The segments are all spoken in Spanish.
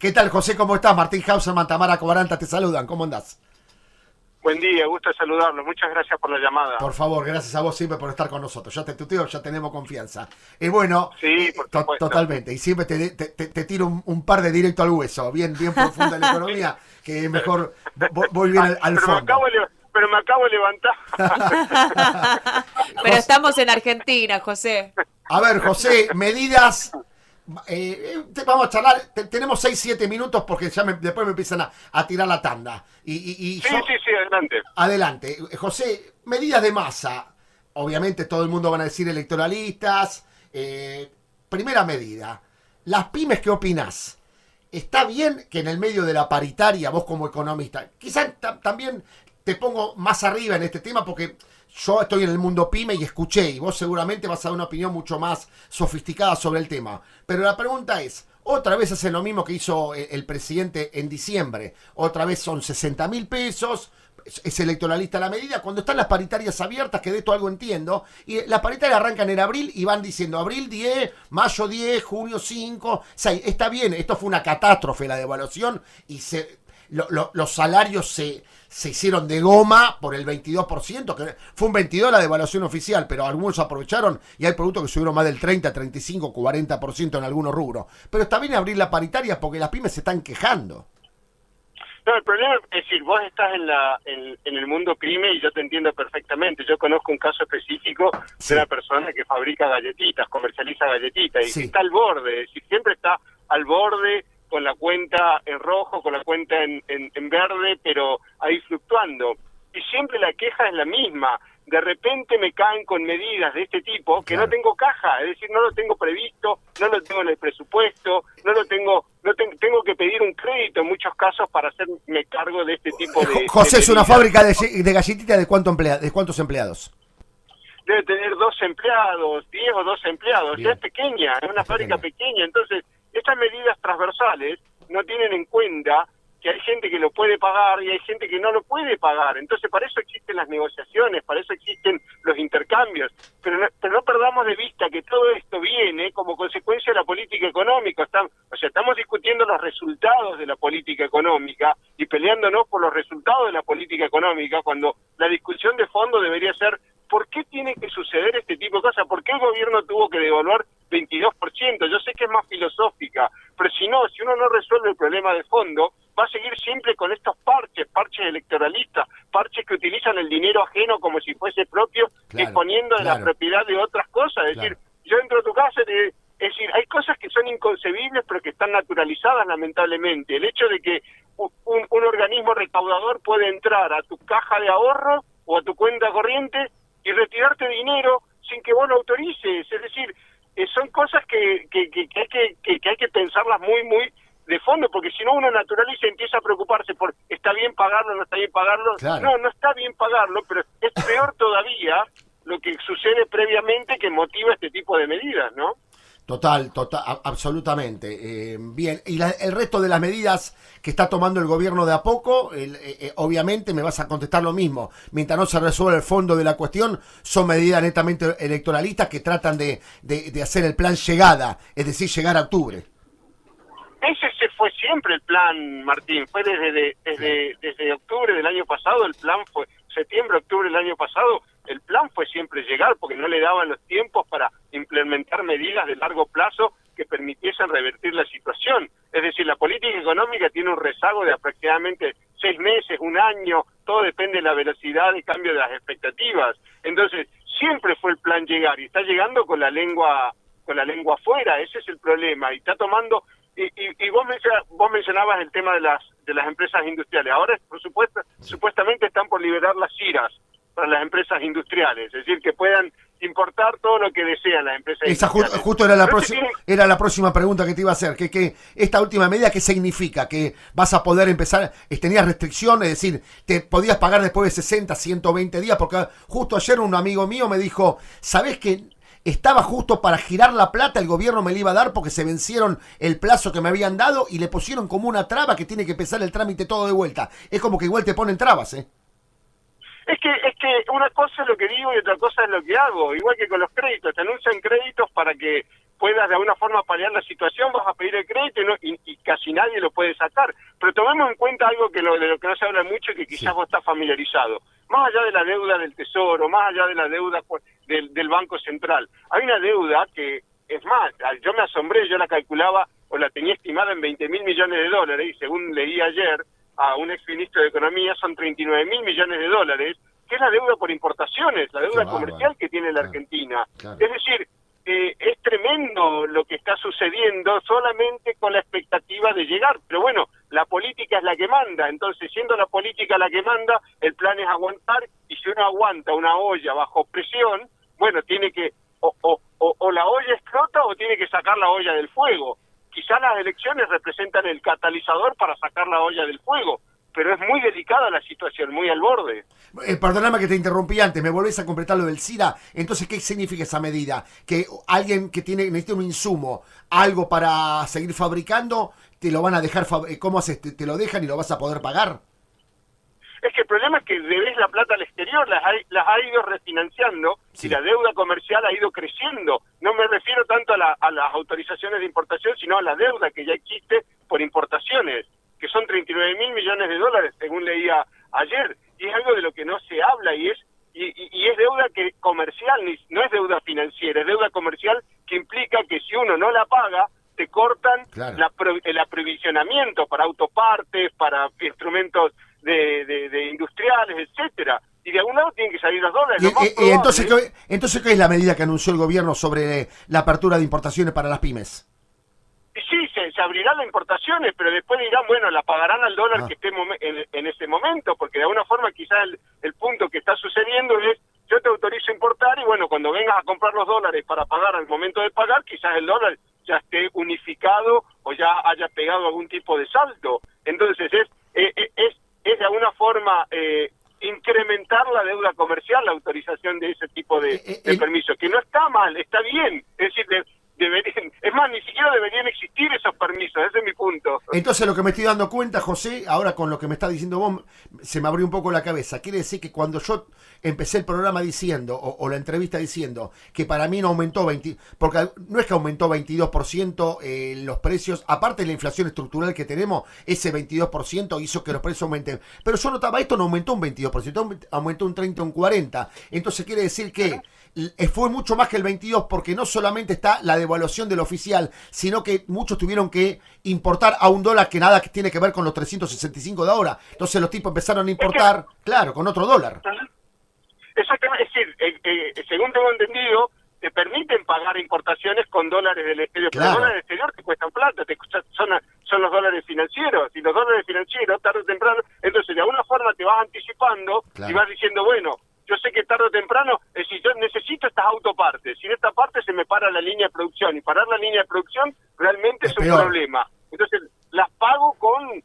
¿Qué tal, José? ¿Cómo estás? Martín Hauserman, Tamara Cobaranta te saludan. ¿Cómo andás? Buen día, gusto de saludarlo. Muchas gracias por la llamada. Por favor, gracias a vos siempre por estar con nosotros. Ya te tuteo, ya tenemos confianza. Y bueno, Sí, por supuesto. totalmente. Y siempre te tiro un par de directo al hueso, bien profunda en la economía, que mejor voy bien al Pero fondo. pero me acabo de levantar. Pero estamos en Argentina, José. A ver, José, medidas. Vamos a charlar. Tenemos 6-7 minutos porque ya después me empiezan a tirar la tanda. Sí, adelante. Adelante. José, medidas de masa. Obviamente todo el mundo van a decir electoralistas. Primera medida. Las pymes, ¿qué opinás? ¿Está bien que en el medio de la paritaria, vos como economista, quizás también te pongo más arriba en este tema porque yo estoy en el mundo pyme y escuché, y vos seguramente vas a dar una opinión mucho más sofisticada sobre el tema. Pero la pregunta es, otra vez hacen lo mismo que hizo el presidente en diciembre. Otra vez son 60.000 pesos, es electoralista la medida. Cuando están las paritarias abiertas, que de esto algo entiendo, y las paritarias arrancan en abril y van diciendo abril 10, mayo 10, junio 5, 6. Está bien, esto fue una catástrofe la devaluación y los salarios se hicieron de goma por el 22%, que fue un 22% la devaluación oficial, pero algunos aprovecharon y hay productos que subieron más del 30, 35, 40% en algunos rubros. Pero está bien abrir la paritaria porque las pymes se están quejando. No, el problema es decir, vos estás en el mundo pyme y yo te entiendo perfectamente. Yo conozco un caso específico de una persona que fabrica galletitas, comercializa galletitas, y Sí. está al borde, es decir, siempre está al borde con la cuenta en rojo, con la cuenta en verde, pero ahí fluctuando. Y siempre la queja es la misma. De repente me caen con medidas de este tipo que Claro. no tengo caja, es decir, no lo tengo previsto, no lo tengo en el presupuesto, tengo que pedir un crédito en muchos casos para hacerme cargo de este tipo de José, es una medidas. fábrica de galletitas de cuántos empleados. Debe tener 2 empleados, 10 o 12 empleados. Bien. Ya es pequeña, es una Es fábrica pequeña. pequeña. Entonces, estas medidas transversales no tienen en cuenta que hay gente que lo puede pagar y hay gente que no lo puede pagar. Entonces, para eso existen las negociaciones, para eso existen los intercambios. Pero no perdamos de vista que todo esto viene como consecuencia de la política económica. Estamos discutiendo los resultados de la política económica y peleándonos por los resultados de la política económica, cuando la discusión de fondo debería ser ¿por qué tiene que suceder este tipo de cosas? ¿Por qué el gobierno tuvo que devaluar 22%? Yo sé que es más filosófica, pero si uno no resuelve el problema de fondo, va a seguir siempre con estos parches electoralistas, parches que utilizan el dinero ajeno como si fuese propio, Claro, disponiendo de la claro. propiedad de otras cosas. Es decir, yo entro a tu casa y es decir, hay cosas que son inconcebibles pero que están naturalizadas lamentablemente. El hecho de que un organismo recaudador puede entrar a tu caja de ahorro o a tu cuenta corriente y retirarte dinero sin que vos lo autorices. Es decir, son cosas que hay que pensarlas muy de fondo, porque si no uno naturaliza y empieza a preocuparse por ¿está bien pagarlo, no está bien pagarlo? Claro. No está bien pagarlo, pero es peor todavía lo que sucede previamente que motiva este tipo de medidas, ¿no? Total, absolutamente. Bien, y el resto de las medidas que está tomando el gobierno de a poco, obviamente me vas a contestar lo mismo. Mientras no se resuelva el fondo de la cuestión, son medidas netamente electoralistas que tratan de hacer el plan llegada, es decir, llegar a octubre. Ese fue siempre el plan, Martín. Fue desde octubre del año pasado, el plan fue septiembre, octubre del año pasado, el plan fue siempre llegar, porque no le daban los tiempos para implementar medidas de largo plazo que permitiesen revertir la situación. Es decir, la política económica tiene un rezago de aproximadamente 6 meses, un año, todo depende de la velocidad de cambio de las expectativas. Entonces, siempre fue el plan llegar, y está llegando con la lengua afuera. Ese es el problema, y está tomando... Y vos mencionabas el tema de las empresas industriales. Ahora, por supuesto, supuestamente están por liberar las IRAs para las empresas industriales, es decir, que puedan importar todo lo que desean las empresas industriales. Justo era la próxima pregunta que te iba a hacer, que esta última medida, ¿qué significa? Que vas a poder empezar, tenías restricciones, es decir, te podías pagar después de 60, 120 días, porque justo ayer un amigo mío me dijo, ¿sabés qué? Estaba justo para girar la plata, el gobierno me la iba a dar porque se vencieron el plazo que me habían dado y le pusieron como una traba que tiene que empezar el trámite todo de vuelta. Es como que igual te ponen trabas, ¿eh? Es que una cosa es lo que digo y otra cosa es lo que hago, igual que con los créditos, te anuncian créditos para que puedas de alguna forma paliar la situación, vas a pedir el crédito y casi nadie lo puede sacar. Pero tomemos en cuenta algo de lo que no se habla mucho y que quizás vos estás familiarizado. Más allá de la deuda del Tesoro, más allá de la deuda del Banco Central, hay una deuda que, es más, yo me asombré, yo la calculaba o la tenía estimada en 20.000 millones de dólares, y según leí ayer a un exministro de Economía, son 39.000 millones de dólares, que es la deuda por importaciones, la deuda comercial que tiene la Argentina. Claro. Es decir, es tremendo lo que está sucediendo solamente con la expectativa de llegar. Pero bueno, la política es la que manda, entonces siendo la política la que manda, el plan es aguantar, y si uno aguanta una olla bajo presión, bueno, tiene que, o la olla explota o tiene que sacar la olla del fuego. Quizás las elecciones representan el catalizador para sacar la olla del fuego, pero es muy delicada la situación, muy al borde. Perdóname que te interrumpí antes, me volvés a completar lo del SIDA. Entonces, ¿qué significa esa medida? Que alguien que necesita un insumo, algo para seguir fabricando, te lo van a dejar, ¿cómo haces? ¿Te lo dejan y lo vas a poder pagar? Es que el problema es que debes la plata al exterior, las ha ido refinanciando, sí, y la deuda comercial ha ido creciendo. No me refiero tanto a las autorizaciones de importación, sino a la deuda que ya existe por importaciones, que son 39.000 millones de dólares, según leía ayer, y es algo de lo que no se habla, y es deuda comercial, no es deuda financiera, es deuda comercial, que implica que si uno no la paga, te cortan, claro, el aprovisionamiento para autopartes, para instrumentos de industriales, etcétera, y de algún lado tienen que salir los dólares. Entonces, ¿qué es la medida que anunció el gobierno sobre la apertura de importaciones para las pymes? Y sí, se abrirán las importaciones, pero después dirán, bueno, la pagarán al dólar que esté en ese momento, porque de alguna forma quizás el punto que está sucediendo es, yo te autorizo a importar, y bueno, cuando vengas a comprar los dólares para pagar al momento de pagar, quizás el dólar ya esté unificado o ya haya pegado algún tipo de salto. Entonces es de alguna forma incrementar la deuda comercial, la autorización de ese tipo de permisos, que no está mal, está bien. Es decir, es más, ni siquiera deberían existir esos permisos, ese es mi punto. Entonces lo que me estoy dando cuenta, José, ahora con lo que me está diciendo vos, se me abrió un poco la cabeza. Quiere decir que cuando yo empecé el programa diciendo, o la entrevista diciendo, que para mí no aumentó porque no es que aumentó 22% los precios, aparte de la inflación estructural que tenemos, ese 22% hizo que los precios aumenten. Pero yo notaba, esto no aumentó un 22%, aumentó un 30, un 40%. Entonces quiere decir que fue mucho más que el 22%, porque no solamente está la devaluación del oficial, sino que muchos tuvieron que importar a un dólar que nada que tiene que ver con los 365 de ahora. Entonces los tipos empezaron a importar, claro, con otro dólar. Exactamente, es decir, según tengo entendido, te permiten pagar importaciones con dólares del exterior, claro, pero los dólares del exterior te cuestan plata, son los dólares financieros, y los dólares financieros, tarde o temprano, entonces de alguna forma te vas anticipando, claro, y vas diciendo, bueno, yo sé que tarde o temprano, es decir, yo necesito estas autopartes, sin esta parte se me para la línea de producción, y parar la línea de producción realmente es un problema. Entonces las pago con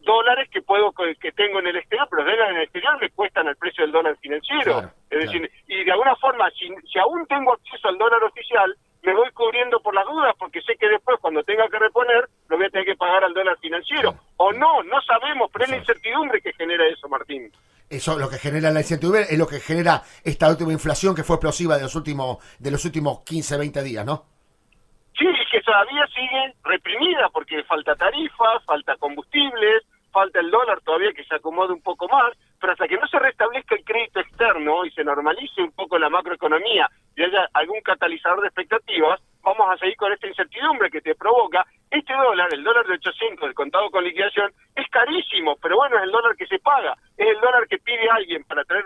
dólares que tengo en el exterior, pero los dólares en el exterior me cuestan el precio del dólar financiero. Claro, es decir, y de alguna forma, si aún tengo acceso al dólar oficial, me voy cubriendo por las dudas, porque sé que después, cuando tenga que reponer, lo voy a tener que pagar al dólar financiero. Claro. O no sabemos, pero es la incertidumbre que genera eso, Martín. Eso es lo que genera la incertidumbre, es lo que genera esta última inflación que fue explosiva de los últimos 15, 20 días, ¿no? Sí, y que todavía sigue reprimida, porque falta tarifas, falta combustibles, falta el dólar todavía que se acomode un poco más, pero hasta que no se restablezca el crédito externo y se normalice un poco la macroeconomía y haya algún catalizador de expectativas, vamos a seguir con esta incertidumbre que te provoca. Este dólar, el dólar de 800, el contado con liquidación, es carísimo, pero bueno, es el dólar que se paga, es el dólar que pide alguien para traer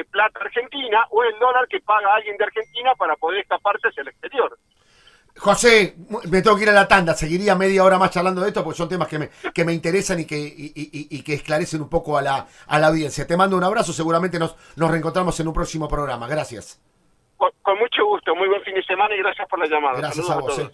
plata a Argentina, o es el dólar que paga alguien de Argentina para poder escaparse hacia el exterior. José, me tengo que ir a la tanda, seguiría media hora más charlando de esto porque son temas que me interesan y que esclarecen un poco a la audiencia. Te mando un abrazo, seguramente nos reencontramos en un próximo programa. Gracias. Con mucho gusto, muy buen fin de semana y gracias por la llamada. Gracias a vos.